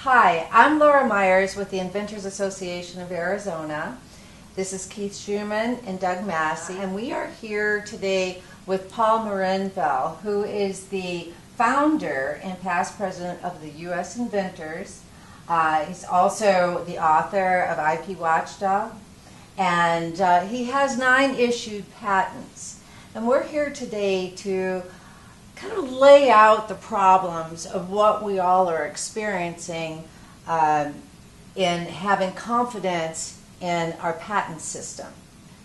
Hi, I'm Laura Myers with the Inventors Association of Arizona. This is Keith Schumann and Doug Massey, and we are here today with Paul Morinville, who is the founder and past president of the U.S. Inventors. He's also the author of IP Watchdog, and he has 9 issued patents. And we're here today to kind of lay out the problems of what we all are experiencing in having confidence in our patent system.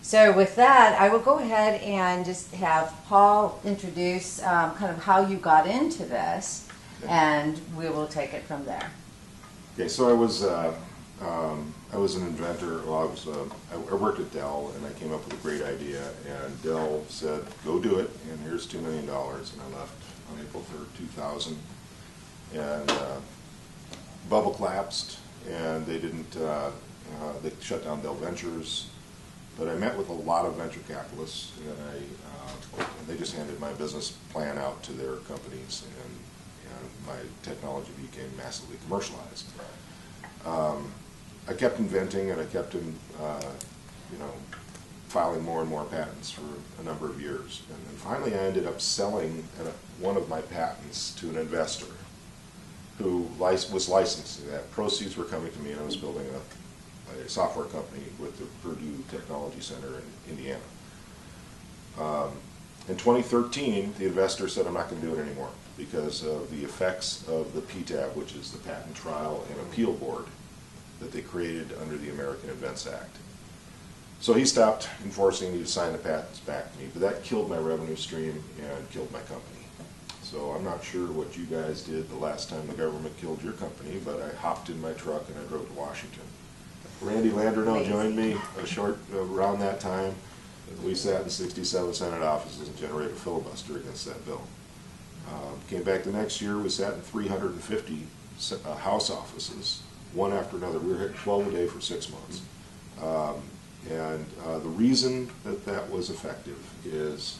So with that, I will go ahead and just have Paul introduce kind of how you got into this, and we will take it from there. Okay, so I was an inventor. Well, I worked at Dell, and I came up with a great idea, and Dell said, "Go do it," and here's $2 million. And I left on April 3rd, 2000, and bubble collapsed, and they didn't. They shut down Dell Ventures. But I met with a lot of venture capitalists, and they just handed my business plan out to their companies, and my technology became massively commercialized. I kept inventing, and I kept filing more and more patents for a number of years. And then finally I ended up selling one of my patents to an investor who was licensing that. Proceeds were coming to me, and I was building a software company with the Purdue Technology Center in Indiana. In 2013, the investor said, "I'm not going to do it anymore because of the effects of the PTAB, which is the Patent Trial and Appeal Board that they created under the American Invents Act." So he stopped enforcing me to sign the patents back to me, but that killed my revenue stream and killed my company. So I'm not sure what you guys did the last time the government killed your company, but I hopped in my truck and I drove to Washington. Randy Landreneau joined me around that time. We sat in 67 Senate offices and generated a filibuster against that bill. Came back the next year, we sat in 350 House offices, one after another. We were hitting 12 a day for 6 months. The reason that was effective is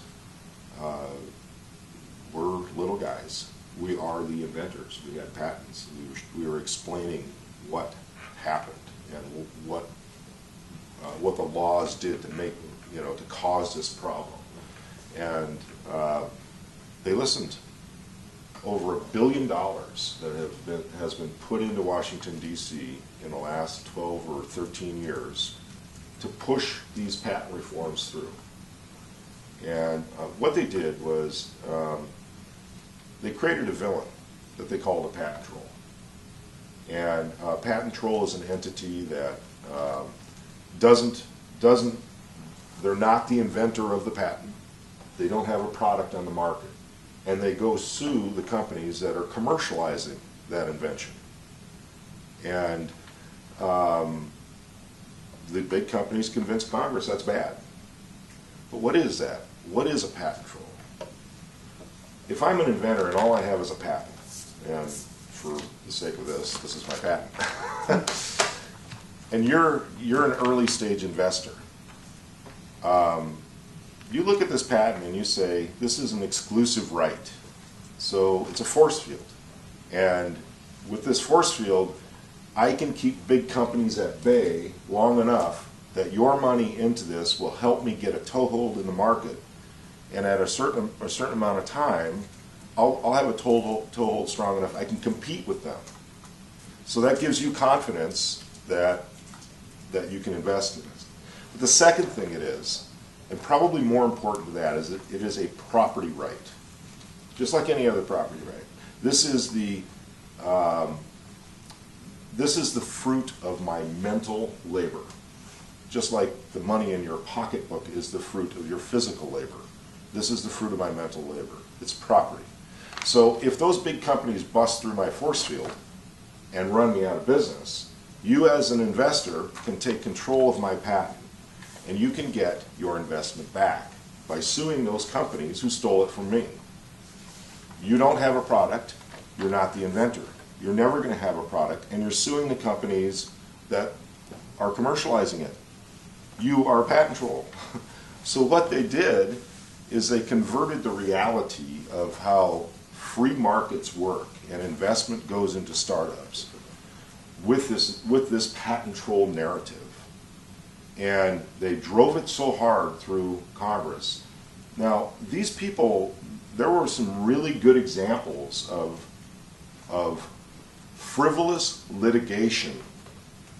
we're little guys. We are the inventors. We had patents. We were explaining what happened and what the laws did to make, to cause this problem. And they listened. Over $1 billion that has been put into Washington, D.C. in the last 12 or 13 years to push these patent reforms through. And what they did was they created a villain that they called a patent troll. And patent troll is an entity that they're not the inventor of the patent. They don't have a product on the market. And they go sue the companies that are commercializing that invention. And the big companies convince Congress that's bad. But what is that? What is a patent troll? If I'm an inventor and all I have is a patent, and for the sake of this is my patent, and you're an early stage investor, you look at this patent and you say, this is an exclusive right. So it's a force field. And with this force field, I can keep big companies at bay long enough that your money into this will help me get a toehold in the market. And at a certain amount of time, I'll have a toehold strong enough I can compete with them. So that gives you confidence that you can invest in this. But the second thing it is, and probably more important to that, is that it is a property right, just like any other property right. This is the fruit of my mental labor, just like the money in your pocketbook is the fruit of your physical labor. This is the fruit of my mental labor. It's property. So if those big companies bust through my force field and run me out of business, you as an investor can take control of my patent, and you can get your investment back by suing those companies who stole it from me. You don't have a product, you're not the inventor. You're never going to have a product, and you're suing the companies that are commercializing it. You are a patent troll. So what they did is they converted the reality of how free markets work and investment goes into startups with this patent troll narrative. And they drove it so hard through Congress. Now, these people, there were some really good examples of frivolous litigation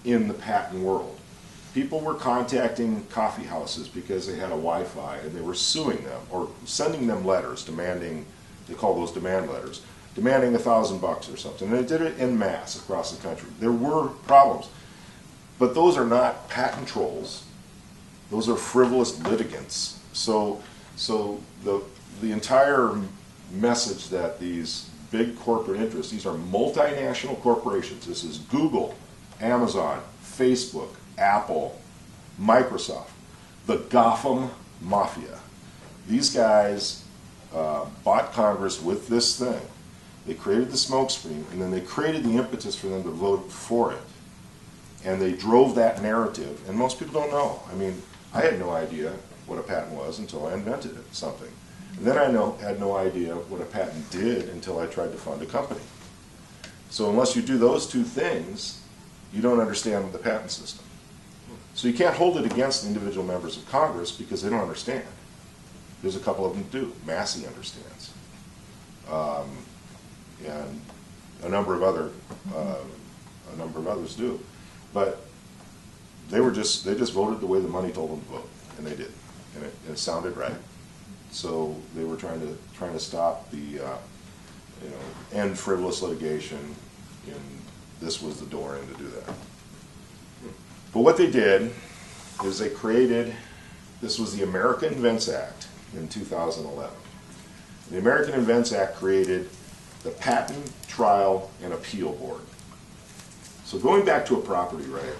in the patent world. People were contacting coffee houses because they had a Wi-Fi, and they were suing them or sending them letters demanding, they call those demand letters, demanding $1,000 or something. And they did it en masse across the country. There were problems. But those are not patent trolls. Those are frivolous litigants. So the entire message that these big corporate interests, these are multinational corporations. This is Google, Amazon, Facebook, Apple, Microsoft, the Gotham Mafia. These guys bought Congress with this thing. They created the smokescreen, and then they created the impetus for them to vote for it. And they drove that narrative, and most people don't know. I mean, I had no idea what a patent was until I invented something. And then I had no idea what a patent did until I tried to fund a company. So unless you do those two things, you don't understand the patent system. So you can't hold it against individual members of Congress because they don't understand. There's a couple of them that do. Massey understands. And a number of others do. But they just voted the way the money told them to vote, and they did, and it sounded right. So they were trying to stop the end frivolous litigation, and this was the door in to do that. But what they did is they created, this was the American Invents Act in 2011. The American Invents Act created the Patent Trial and Appeal Board. So going back to a property right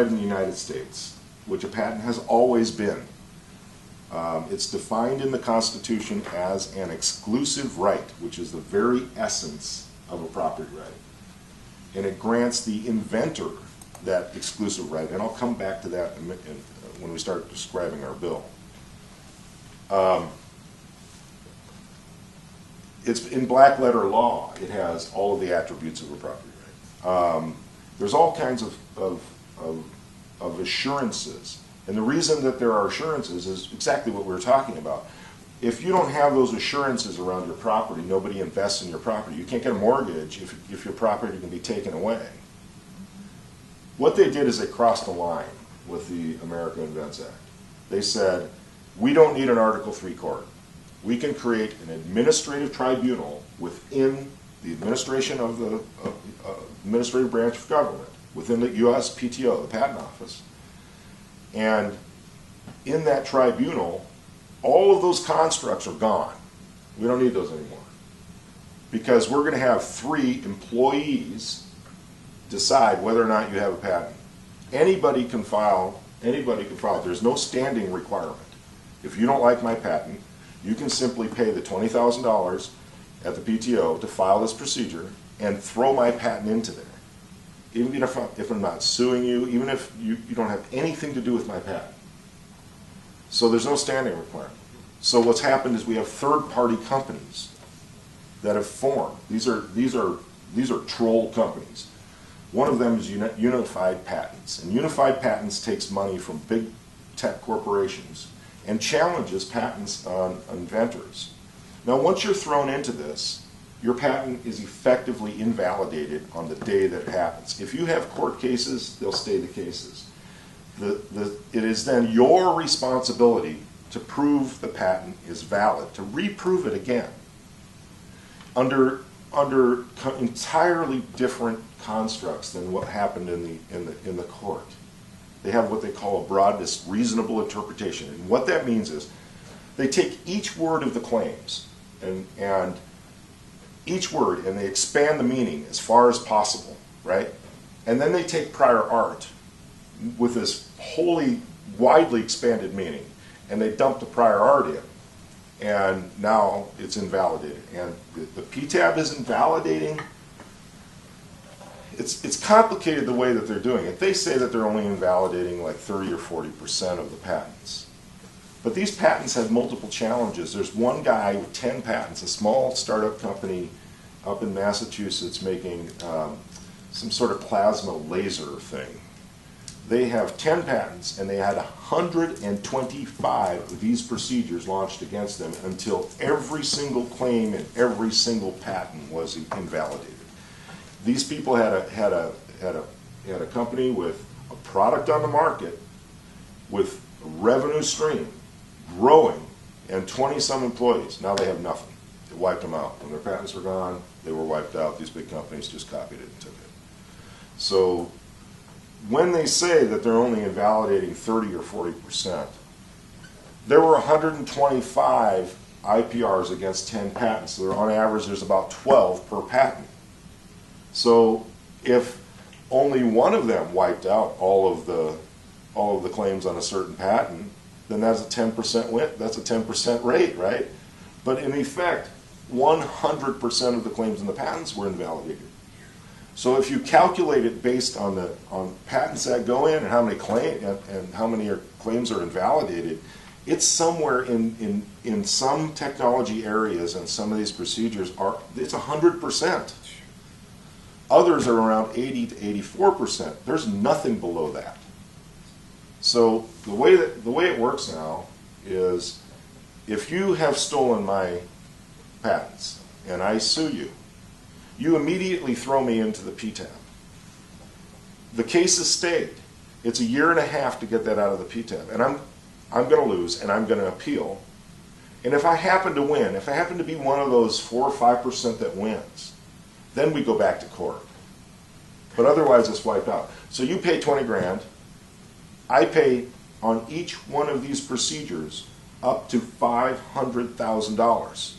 in the United States, which a patent has always been, it's defined in the Constitution as an exclusive right, which is the very essence of a property right. And it grants the inventor that exclusive right, and I'll come back to that when we start describing our bill. It's in black letter law. It has all of the attributes of a property right. There's all kinds of assurances, and the reason that there are assurances is exactly what we were talking about. If you don't have those assurances around your property, nobody invests in your property. You can't get a mortgage if your property can be taken away. What they did is they crossed the line with the American Invents Act. They said, we don't need an Article III court. We can create an administrative tribunal within the administration of the administrative branch of government, within the USPTO, the Patent Office. And in that tribunal, all of those constructs are gone. We don't need those anymore. Because we're going to have 3 employees decide whether or not you have a patent. Anybody can file. There's no standing requirement. If you don't like my patent, you can simply pay the $20,000 at the PTO to file this procedure and throw my patent into there. Even if I'm not suing you, even if you don't have anything to do with my patent. So there's no standing requirement. So what's happened is we have third-party companies that have formed. These are troll companies. One of them is Unified Patents. And Unified Patents takes money from big tech corporations and challenges patents on inventors. Now, once you're thrown into this, your patent is effectively invalidated on the day that it happens. If you have court cases, they'll stay the cases. It is then your responsibility to prove the patent is valid, to reprove it again under entirely different constructs than what happened in the court. They have what they call a broadest reasonable interpretation, and what that means is they take each word of the claims and each word, and they expand the meaning as far as possible, right? And then they take prior art with this wholly widely expanded meaning, and they dump the prior art in, and now it's invalidated. And the PTAB is invalidating. It's complicated the way that they're doing it. They say that they're only invalidating like 30 or 40% of the patents. But these patents have multiple challenges. There's one guy with 10 patents, a small startup company up in Massachusetts making some sort of plasma laser thing. They have 10 patents, and they had 125 of these procedures launched against them until every single claim and every single patent was invalidated. These people had a company with a product on the market, with a revenue stream growing, and 20-some employees. Now they have nothing. It wiped them out. When their patents were gone, they were wiped out. These big companies just copied it and took it. So when they say that they're only invalidating 30 or 40%, there were 125 IPRs against 10 patents. So on average, there's about 12 per patent. So if only one of them wiped out all of the claims on a certain patent, then that's a 10% win. That's a 10% rate, right? But in effect, 100% of the claims in the patents were invalidated. So if you calculate it based on patents that go in and how many claims are invalidated, it's somewhere in some technology areas and some of these procedures it's 100%. Others are around 80 to 84%. There's nothing below that. So the way it works now is, if you have stolen my patents and I sue you, you immediately throw me into the PTAB. The case is stayed. It's a year and a half to get that out of the PTAB, and I'm going to lose, and I'm going to appeal. And if I happen to win, if I happen to be one of those 4 or 5% that wins, then we go back to court. But otherwise, it's wiped out. So you pay 20 grand. I pay on each one of these procedures up to $500,000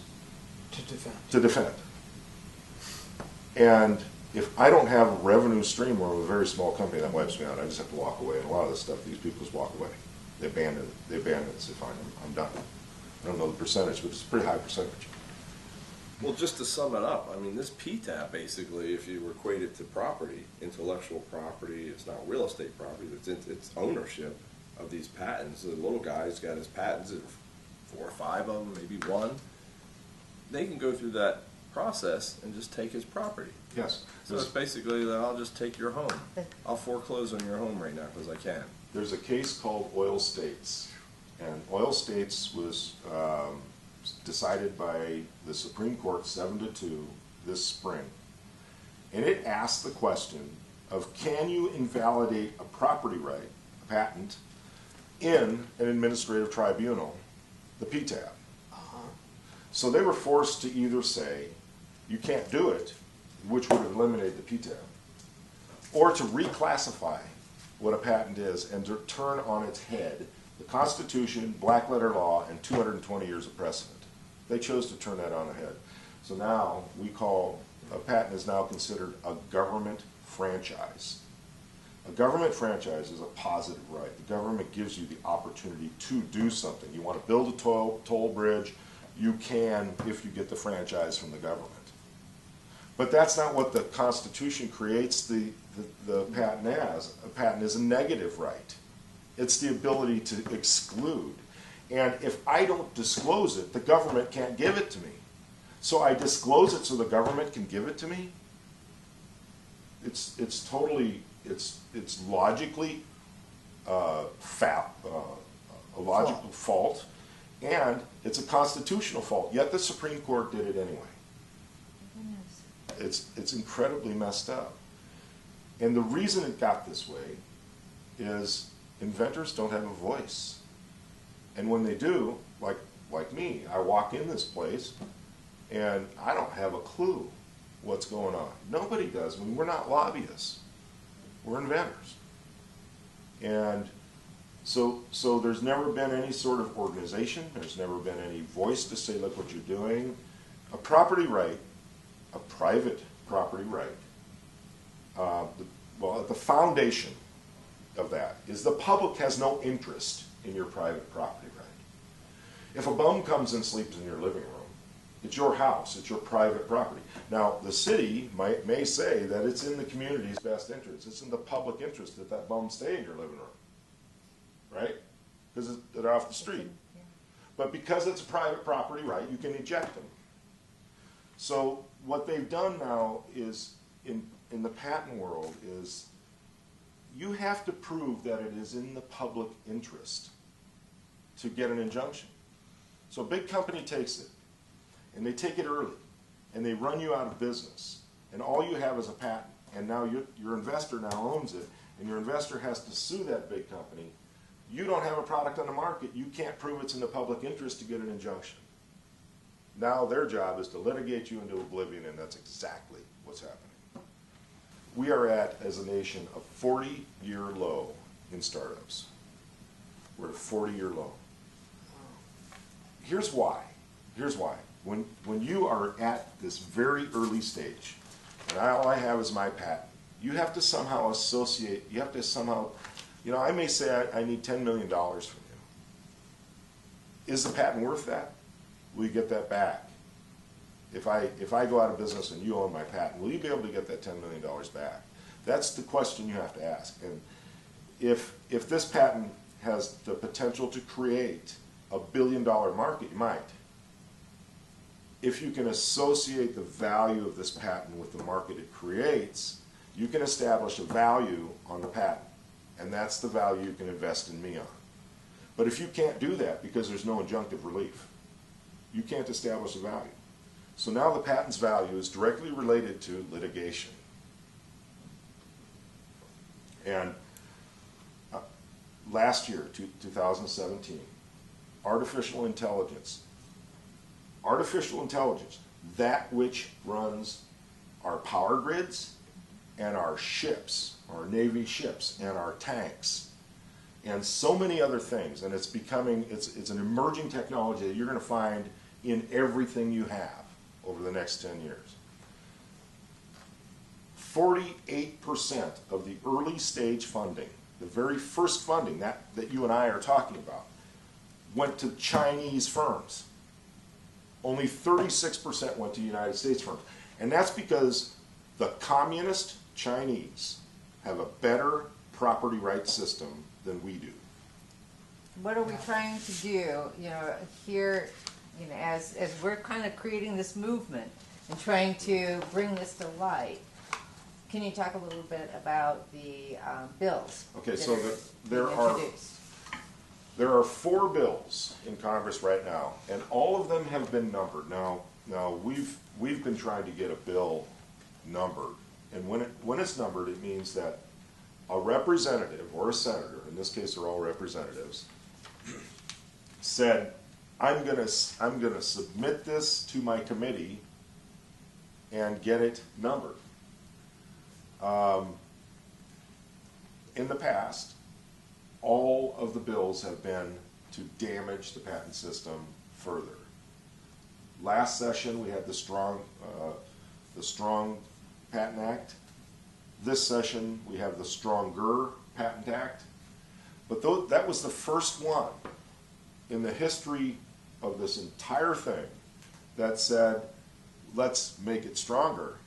to defend. And if I don't have a revenue stream, or a very small company, that wipes me out. I just have to walk away. And a lot of the stuff, these people just walk away. They abandon it. They abandon it and say, fine, I'm done. I don't know the percentage, but it's a pretty high percentage. Well, just to sum it up, I mean, this PTAB, basically, if you equate it to property, intellectual property, it's not real estate property, it's ownership of these patents. The little guy's got his patents, 4 or 5 of them, maybe 1. They can go through that process and just take his property. Yes. So it's basically that I'll just take your home. I'll foreclose on your home right now because I can. There's a case called Oil States, and Oil States was decided by the Supreme Court 7-2 this spring. And it asked the question of, can you invalidate a property right, a patent, in an administrative tribunal, the PTAB? So they were forced to either say, you can't do it, which would have eliminated the PTAB, or to reclassify what a patent is and to turn on its head the Constitution, black letter law, and 220 years of precedent. They chose to turn that on its head. So now a patent is now considered a government franchise. A government franchise is a positive right. The government gives you the opportunity to do something. You want to build a toll bridge, you can if you get the franchise from the government. But that's not what the Constitution creates the patent as. A patent is a negative right. It's the ability to exclude. And if I don't disclose it, the government can't give it to me. So I disclose it so the government can give it to me? It's logically a logical fault, and it's a constitutional fault. Yet the Supreme Court did it anyway. It's incredibly messed up. And the reason it got this way is inventors don't have a voice. And when they do, like me, I walk in this place and I don't have a clue what's going on. Nobody does. I mean, we're not lobbyists. We're inventors. And so there's never been any sort of organization. There's never been any voice to say, look what you're doing. A property right, a private property right, the foundation of that is the public has no interest in your private property right. If a bum comes and sleeps in your living room, it's your house, it's your private property. Now, the city may say that it's in the community's best interest. It's in the public interest that that bum stay in your living room, right? Because they're off the street. But because it's a private property right, you can eject them. So what they've done now is, in the patent world, is you have to prove that it is in the public interest to get an injunction. So a big company takes it, and they take it early, and they run you out of business, and all you have is a patent, and now your investor now owns it, and your investor has to sue that big company. You don't have a product on the market. You can't prove it's in the public interest to get an injunction. Now their job is to litigate you into oblivion, and that's exactly what's happening. We are at, as a nation, a 40-year low in startups. We're at a 40-year low. Here's why. Here's why. When you are at this very early stage, and all I have is my patent, you have to somehow associate, you have to somehow, I may say I need $10 million from you. Is the patent worth that? Will you get that back? If I go out of business and you own my patent, will you be able to get that $10 million back? That's the question you have to ask. And if this patent has the potential to create a $1 billion market, you might. If you can associate the value of this patent with the market it creates, you can establish a value on the patent. And that's the value you can invest in me on. But if you can't do that because there's no injunctive relief, you can't establish a value. So now the patent's value is directly related to litigation. And last year, 2017, artificial intelligence, that which runs our power grids and our ships, our Navy ships and our tanks, and so many other things. And it's an emerging technology that you're going to find in everything you have over the next 10 years. 48% of the early stage funding, the very first funding that you and I are talking about, went to Chinese firms. Only 36% went to United States firms. And that's because the communist Chinese have a better property rights system than we do. What are we trying to do, here, as we're kind of creating this movement and trying to bring this to light? Can you talk a little bit about the bills? Okay, so there are 4 bills in Congress right now, and all of them have been numbered. Now we've been trying to get a bill numbered, and when it's numbered, it means that a representative or a senator, in this case they're all representatives, said, I'm gonna submit this to my committee and get it numbered. In the past, all of the bills have been to damage the patent system further. Last session we had the Strong Patent Act. This session we have the Stronger Patent Act. But that was the first one in the history of this entire thing that said, let's make it stronger.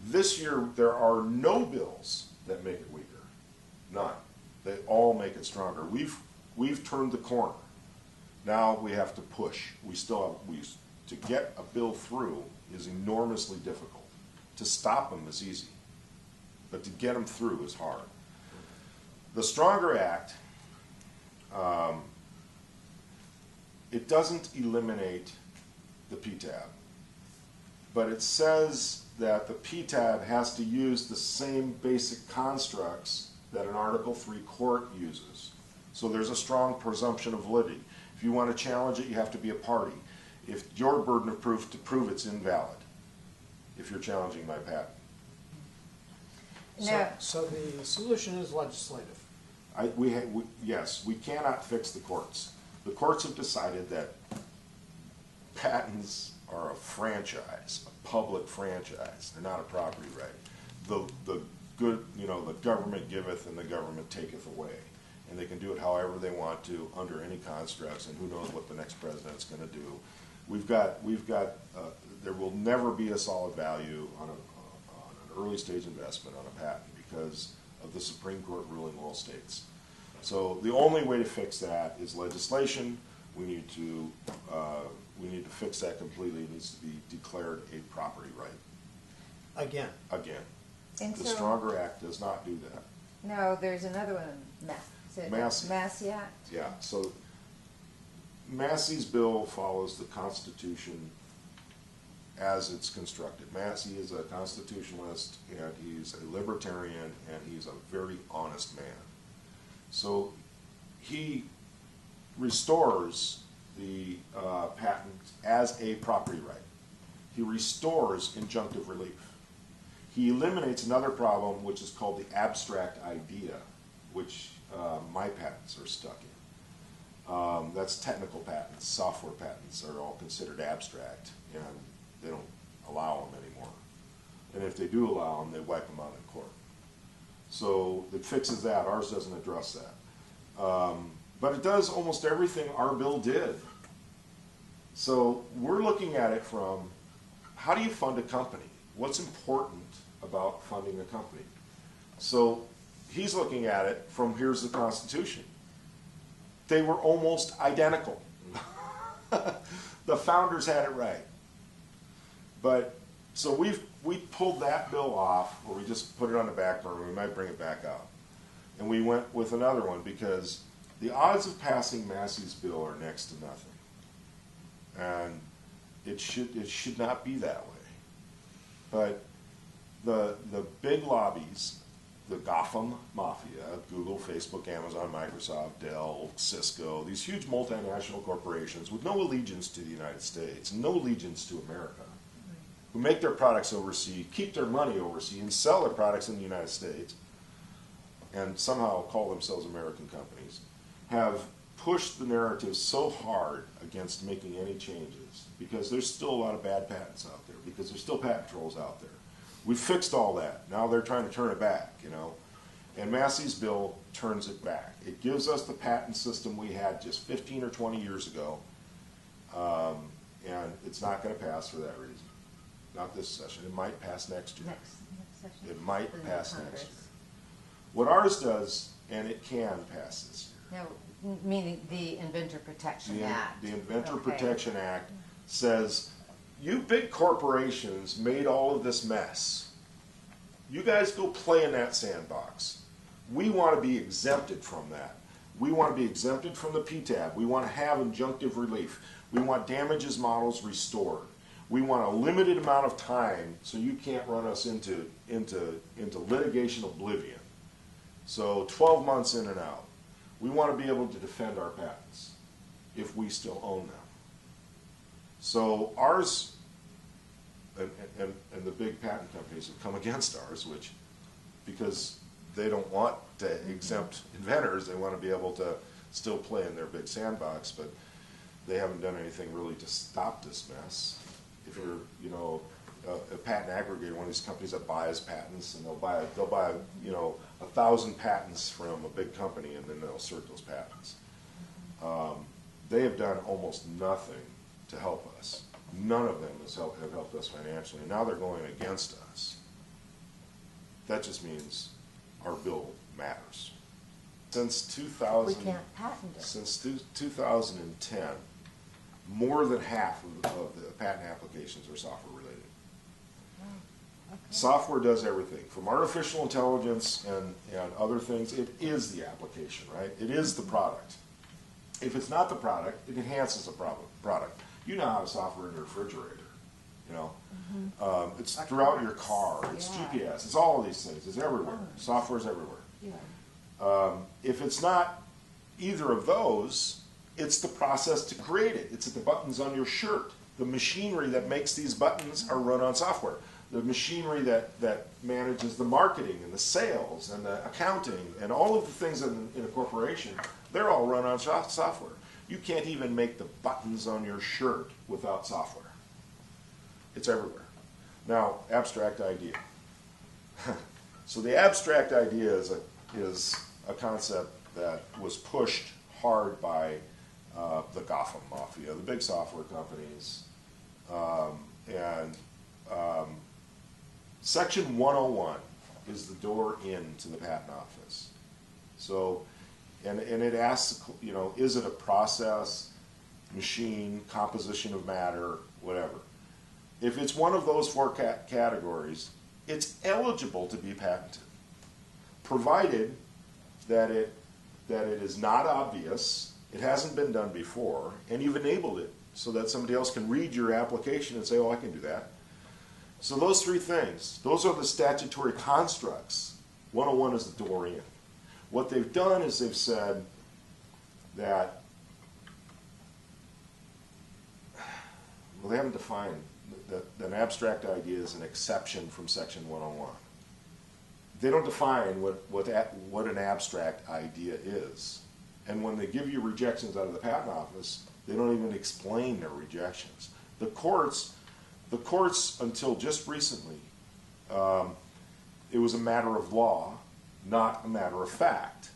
This year there are no bills that make it weaker. None. They all make it stronger. We've turned the corner. Now we have to push. To get a bill through is enormously difficult. To stop them is easy, but to get them through is hard. The Stronger Act, it doesn't eliminate the PTAB, but it says that the PTAB has to use the same basic constructs that an Article III court uses. So there's a strong presumption of validity. If you want to challenge it, you have to be a party. If your burden of proof to prove it's invalid, if you're challenging my patent. So the solution is legislative. Yes, we cannot fix the courts. The courts have decided that patents are a franchise, a public franchise. They're not a property right. The good, the government giveth and the government taketh away. And they can do it however they want to, under any constructs, and who knows what the next president's going to do. There will never be a solid value on an early stage investment on a patent because of the Supreme Court ruling all states. So the only way to fix that is legislation. we need to fix that completely. It needs to be declared a property right Again. again. And The so- Stronger Act does not do that. No, there's another one, is it Massey. Massey Act? Yeah, so Massey's bill follows the Constitution as it's constructed. Massey is a constitutionalist, and he's a libertarian, and he's a very honest man. So he restores the patent as a property right. He restores injunctive relief. He eliminates another problem, which is called the abstract idea, which my patents are stuck in. That's technical patents. Software patents are all considered abstract, and they don't allow them anymore. And if they do allow them, they wipe them out in court. So it fixes that. Ours doesn't address that. But it does almost everything our bill did. So we're looking at it from, how do you fund a company? What's important about funding a company? So he's looking at it from, here's the Constitution. They were almost identical. The founders had it right. But, so we pulled that bill off, or we just put it on the back burner. We might bring it back out. And we went with another one because the odds of passing Massey's bill are next to nothing. And it should not be that way. But the big lobbies, the Gotham Mafia, Google, Facebook, Amazon, Microsoft, Dell, Cisco, these huge multinational corporations with no allegiance to the United States, no allegiance to America, who make their products overseas, keep their money overseas, and sell their products in the United States, and somehow call themselves American companies, have pushed the narrative so hard against making any changes because there's still a lot of bad patents out there, because there's still patent trolls out there. We fixed all that. Now they're trying to turn it back, you know. And Massey's bill turns it back. It gives us the patent system we had just 15 or 20 years ago, and it's not going to pass for that reason. Not this session. It might pass next year. Next session. It might For the pass Congress. next year. What ours does, and it can pass this year. No, meaning the Inventor Protection Act. The Inventor Okay. Protection Act says, you big corporations made all of this mess. You guys go play in that sandbox. We want to be exempted from that. We want to be exempted from the PTAB. We want to have injunctive relief. We want damages models restored. We want a limited amount of time so you can't run us into litigation oblivion. So 12 months in and out. We want to be able to defend our patents if we still own them. So ours, and the big patent companies have come against ours, which, because they don't want to exempt inventors, they want to be able to still play in their big sandbox, but they haven't done anything really to stop this mess. If you're, you know, a patent aggregator, one of these companies that buys patents, and they'll buy, you know, 1,000 patents from a big company, and then they'll assert those patents. They have done almost nothing to help us. None of them have helped us financially, and now they're going against us. That just means our bill matters. Since 2000, We can't patent it. since 2010, more than half of the patent applications are software related. Okay. Software does everything, from artificial intelligence and other things. It is the application, right? It is the product. If it's not the product, it enhances the product. You know how to software in your refrigerator, you know. It's throughout your car. It's Yeah. GPS. It's all of these things. It's everywhere. Software's everywhere. Yeah. If it's not either of those, it's the process to create it. It's the buttons on your shirt. The machinery that makes these buttons are run on software. The machinery that manages the marketing and the sales and the accounting and all of the things in a corporation, they're all run on software. You can't even make the buttons on your shirt without software. It's everywhere. Now, abstract idea. So the abstract idea is a concept that was pushed hard by the Gotham Mafia, the big software companies, and Section 101 is the door into the patent office. So, and it asks, you know, is it a process? machine, composition of matter, whatever. If it's one of those four categories, it's eligible to be patented, provided that it is not obvious, it hasn't been done before, and you've enabled it so that somebody else can read your application and say, oh, I can do that. So those three things, those are the statutory constructs. 101 is the door in. What they've done is they've said that, well, they haven't defined that an abstract idea is an exception from Section 101. They don't define what an abstract idea is. And when they give you rejections out of the Patent Office, they don't even explain their rejections. The courts until just recently, it was a matter of law, not a matter of fact.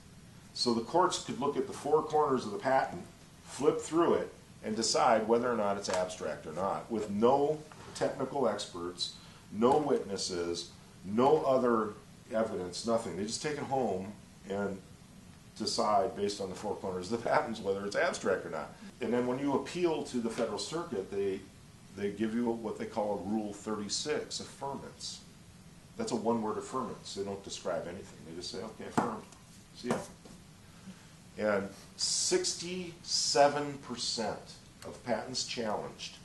So the courts could look at the four corners of the patent, flip through it, and decide whether or not it's abstract or not, with no technical experts, no witnesses, no other evidence, nothing. They just take it home and decide based on the four corners of the patents whether it's abstract or not. And then when you appeal to the Federal Circuit, they give you what they call a Rule 36 affirmance. That's a one-word affirmance. They don't describe anything. They just say, okay, affirmed. See ya. And 67% of patents challenged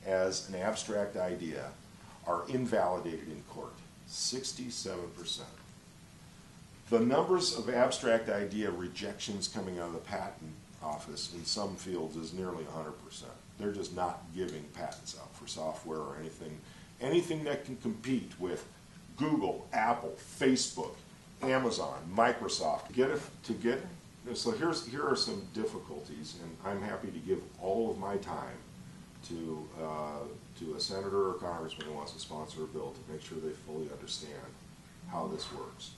as an abstract idea are invalidated in court. 67%. The numbers of abstract idea rejections coming out of the Patent Office in some fields is nearly 100%. They're just not giving patents out for software or anything that can compete with Google, Apple, Facebook, Amazon, Microsoft. So here are some difficulties, and I'm happy to give all of my time to a senator or congressman who wants to sponsor a bill to make sure they fully understand how this works.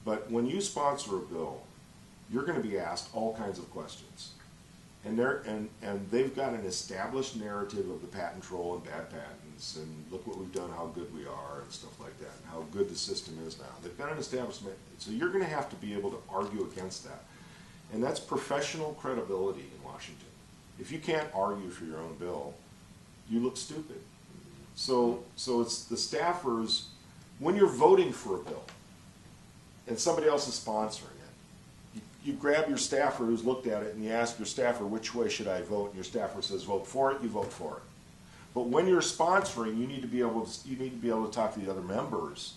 But when you sponsor a bill, you're going to be asked all kinds of questions. And they've got an established narrative of the patent troll and bad patents, and look what we've done, how good we are, and stuff like that, and how good the system is now. They've got an establishment, so you're going to have to be able to argue against that. And that's professional credibility in Washington. If you can't argue for your own bill, you look stupid. So it's the staffers, when you're voting for a bill, and somebody else is sponsoring it, you grab your staffer who's looked at it and you ask your staffer, which way should I vote? And your staffer says, vote for it, you vote for it. But when you're sponsoring, you need to be able to talk to the other members.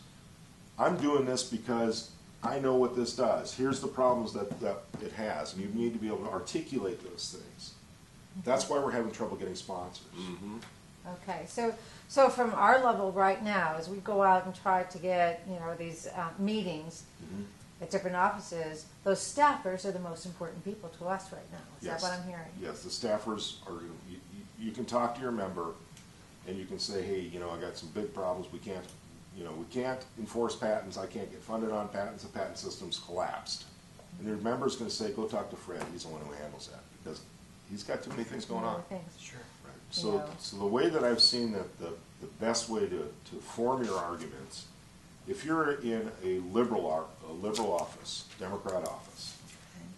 I'm doing this because I know what this does. Here's the problems that it has. And you need to be able to articulate those things. That's why we're having trouble getting sponsors. Mm-hmm. Okay, so from our level right now, as we go out and try to get these meetings at different offices, those staffers are the most important people to us right now. Is that what I'm hearing? Yes, the staffers are. You can talk to your member, and you can say, hey, I got some big problems. We can't enforce patents. I can't get funded on patents. The patent system's collapsed. And your member's going to say, go talk to Fred. He's the one who handles that because he's got too many things going on. Sure. Right. So the way that I've seen that the best way to form your arguments, if you're in a liberal office, Democrat office,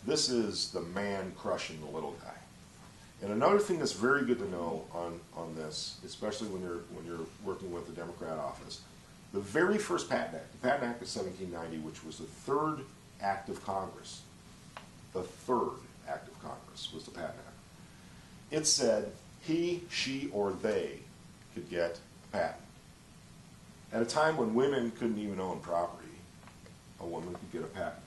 this is the man crushing the little guy. And another thing that's very good to know on this, especially when you're working with the Democrat office, the very first Patent Act, the Patent Act of 1790, which was the third act of Congress, was the Patent Act. It said he, she, or they could get a patent. At a time when women couldn't even own property, a woman could get a patent.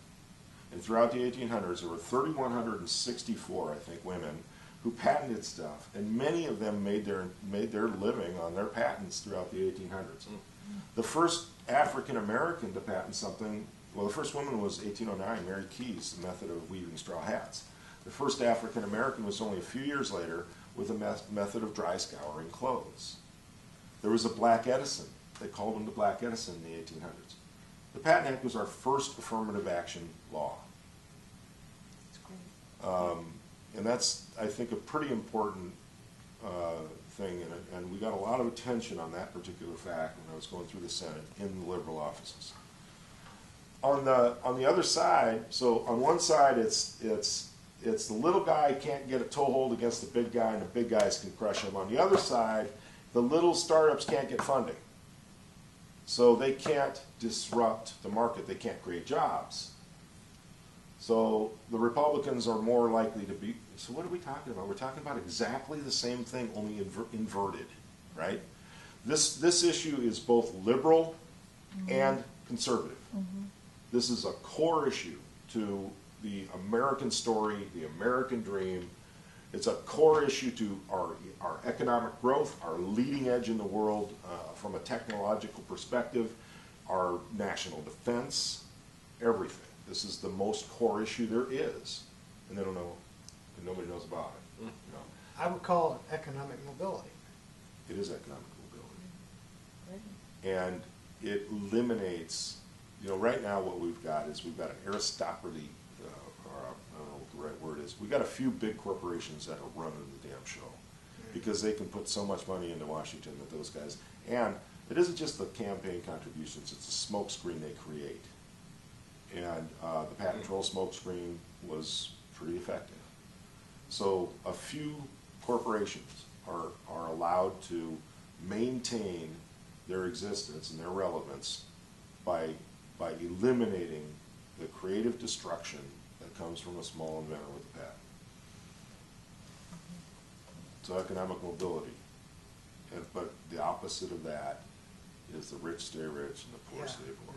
And throughout the 1800s, there were 3,164, I think, women who patented stuff, and many of them made their living on their patents throughout the 1800s. The first African American to patent something, well, the first woman was 1809, Mary Keyes, the method of weaving straw hats. The first African American was only a few years later with a method of dry scouring clothes. There was a Black Edison. They called him the Black Edison in the 1800s. The Patent Act was our first affirmative action law. That's great. And that's, I think, a pretty important thing, and we got a lot of attention on that particular fact when I was going through the Senate in the liberal offices. On the other side, so on one side it's it's the little guy can't get a toehold against the big guy, and the big guys can crush him. On the other side, the little startups can't get funding. So they can't disrupt the market. They can't create jobs. So the Republicans are more likely to be, so what are we talking about? We're talking about exactly the same thing, only inverted, right? This issue is both liberal and conservative. This is a core issue to the American story, the American dream. It's a core issue to our economic growth, our leading edge in the world from a technological perspective, our national defense, everything. This is the most core issue there is, and they don't know, and nobody knows about it. You know. I would call it economic mobility. It is economic mobility, and it eliminates. You know, right now what we've got is we've got an aristocracy, or I don't know what the right word is. We've got a few big corporations that are running the damn show because they can put so much money into Washington that those guys. And it isn't just the campaign contributions; it's the smokescreen they create. And the patent troll smokescreen was pretty effective. So a few corporations are allowed to maintain their existence and their relevance by eliminating the creative destruction that comes from a small inventor with a patent. So economic mobility. But the opposite of that is the rich stay rich and the poor stay poor.